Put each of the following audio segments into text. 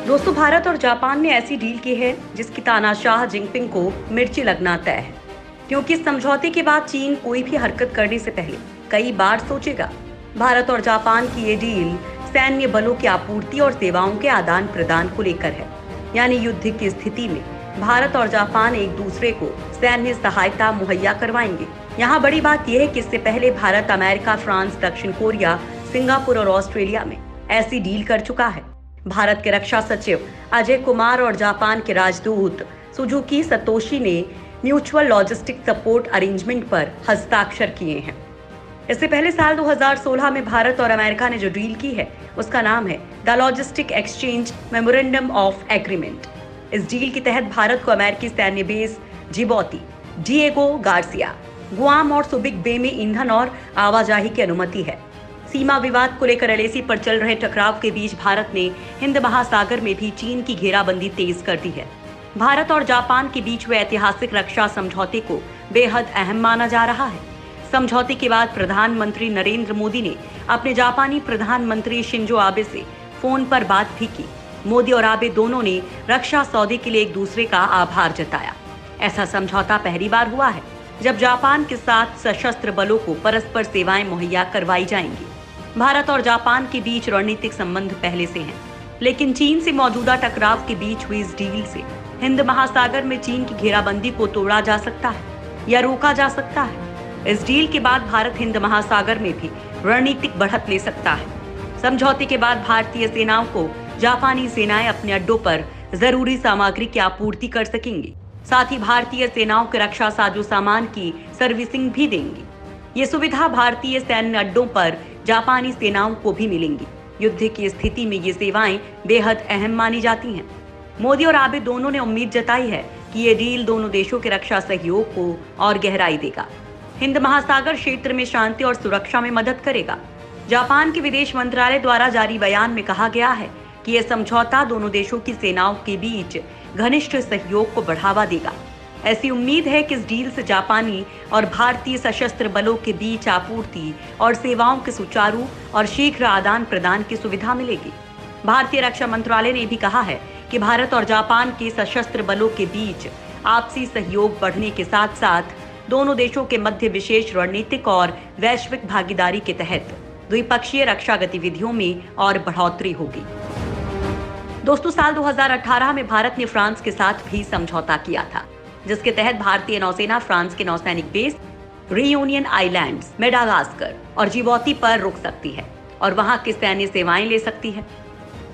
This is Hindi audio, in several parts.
दोस्तों, भारत और जापान ने ऐसी डील की है जिसकी तानाशाह जिनपिंग को मिर्ची लगना तय है, क्योंकि इस समझौते के बाद चीन कोई भी हरकत करने से पहले कई बार सोचेगा। भारत और जापान की ये डील सैन्य बलों की आपूर्ति और सेवाओं के आदान प्रदान को लेकर है। यानी युद्ध की स्थिति में भारत और जापान एक दूसरे को सैन्य सहायता मुहैया करवाएंगे। यहाँ बड़ी बात यह है कि इससे पहले भारत अमेरिका, फ्रांस, दक्षिण कोरिया, सिंगापुर और ऑस्ट्रेलिया में ऐसी डील कर चुका है। भारत के रक्षा सचिव अजय कुमार और जापान के राजदूत सुजुकी सतोशी ने म्यूचुअल लॉजिस्टिक सपोर्ट अरेंजमेंट पर हस्ताक्षर किए हैं। इससे पहले साल 2016 में भारत और अमेरिका ने जो डील की है उसका नाम है the logistic exchange memorandum of agreement. इस डील के तहत भारत को अमेरिकी सैन्य बेस जिबौती, डिएगो गार्सिया, गुआम और सुबिक बे में ईंधन और आवाजाही की अनुमति है। सीमा विवाद को लेकर एलएसी पर चल रहे टकराव के बीच भारत ने हिंद महासागर में भी चीन की घेराबंदी तेज कर दी है। भारत और जापान के बीच हुए ऐतिहासिक रक्षा समझौते को बेहद अहम माना जा रहा है। समझौते के बाद प्रधानमंत्री नरेंद्र मोदी ने अपने जापानी प्रधानमंत्री शिंजो आबे से फोन पर बात भी की। मोदी और आबे दोनों ने रक्षा सौदे के लिए एक दूसरे का आभार जताया। ऐसा समझौता पहली बार हुआ है जब जापान के साथ सशस्त्र बलों को परस्पर सेवाएं मुहैया करवाई जाएंगी। भारत और जापान के बीच रणनीतिक संबंध पहले से हैं, लेकिन चीन से मौजूदा टकराव के बीच हुई इस डील से हिंद महासागर में चीन की घेराबंदी को तोड़ा जा सकता है या रोका जा सकता है। इस डील के बाद भारत हिंद महासागर में भी रणनीतिक बढ़त ले सकता है। समझौते के बाद भारतीय सेनाओं को जापानी सेनाएं अपने अड्डों पर जरूरी सामग्री की आपूर्ति कर सकेंगी। साथ ही भारतीय सेनाओं के रक्षा साजो सामान की सर्विसिंग भी देंगी। ये सुविधा भारतीय सैन्य अड्डों पर जापानी सेनाओं को भी मिलेंगी। युद्ध की स्थिति में ये सेवाएं बेहद अहम मानी जाती हैं। मोदी और आबे दोनों ने उम्मीद जताई है कि ये डील दोनों देशों के रक्षा सहयोग को और गहराई देगा, हिंद महासागर क्षेत्र में शांति और सुरक्षा में मदद करेगा। जापान के विदेश मंत्रालय द्वारा जारी बयान में कहा गया है कि यह समझौता दोनों देशों की सेनाओं के बीच घनिष्ठ सहयोग को बढ़ावा देगा। ऐसी उम्मीद है कि इस डील से जापानी और भारतीय सशस्त्र बलों के बीच आपूर्ति और सेवाओं के सुचारू और शीघ्र आदान प्रदान की सुविधा मिलेगी। भारतीय रक्षा मंत्रालय ने भी कहा है कि भारत और जापान के सशस्त्र बलों के बीच आपसी सहयोग बढ़ने के साथ साथ दोनों देशों के मध्य विशेष रणनीतिक और वैश्विक भागीदारी के तहत द्विपक्षीय रक्षा गतिविधियों में और बढ़ोतरी होगी। दोस्तों, साल 2018 में भारत ने फ्रांस के साथ भी समझौता किया था, जिसके तहत भारतीय नौसेना फ्रांस के नौसैनिक बेस रियूनियन आइलैंड्स, मेडागास्कर और जिबौती पर रुक सकती है और वहां की सैन्य सेवाएं ले सकती है।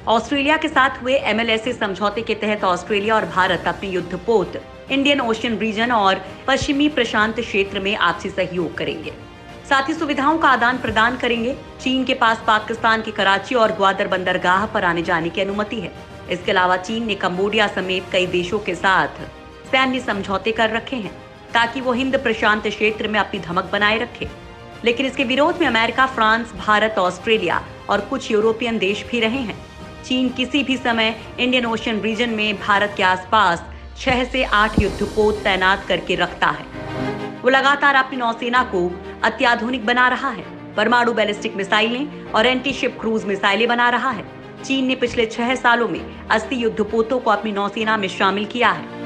ऑस्ट्रेलिया के साथ हुए एमएलएसए समझौते के तहत ऑस्ट्रेलिया और भारत अपने युद्धपोत इंडियन ओशन रीजन और पश्चिमी प्रशांत क्षेत्र में आपसी सहयोग करेंगे। साथ ही सुविधाओं का आदान प्रदान करेंगे। चीन के पास पाकिस्तान के कराची और ग्वादर बंदरगाह पर आने जाने की अनुमति है। इसके अलावा चीन ने कंबोडिया समेत कई देशों के साथ सैन्य समझौते कर रखे हैं ताकि वो हिंद प्रशांत क्षेत्र में अपनी धमक बनाए रखे। लेकिन इसके विरोध में अमेरिका, फ्रांस, भारत, ऑस्ट्रेलिया और कुछ यूरोपियन देश भी रहे हैं। चीन किसी भी समय इंडियन ओशन रीजन में भारत के आसपास 6 से 8 युद्धपोत तैनात करके रखता है। वो लगातार अपनी नौसेना को अत्याधुनिक बना रहा है, परमाणु बैलिस्टिक मिसाइलें और एंटी शिप क्रूज मिसाइलें बना रहा है। चीन ने पिछले 6 सालों में 80 युद्धपोतों को अपनी नौसेना में शामिल किया है।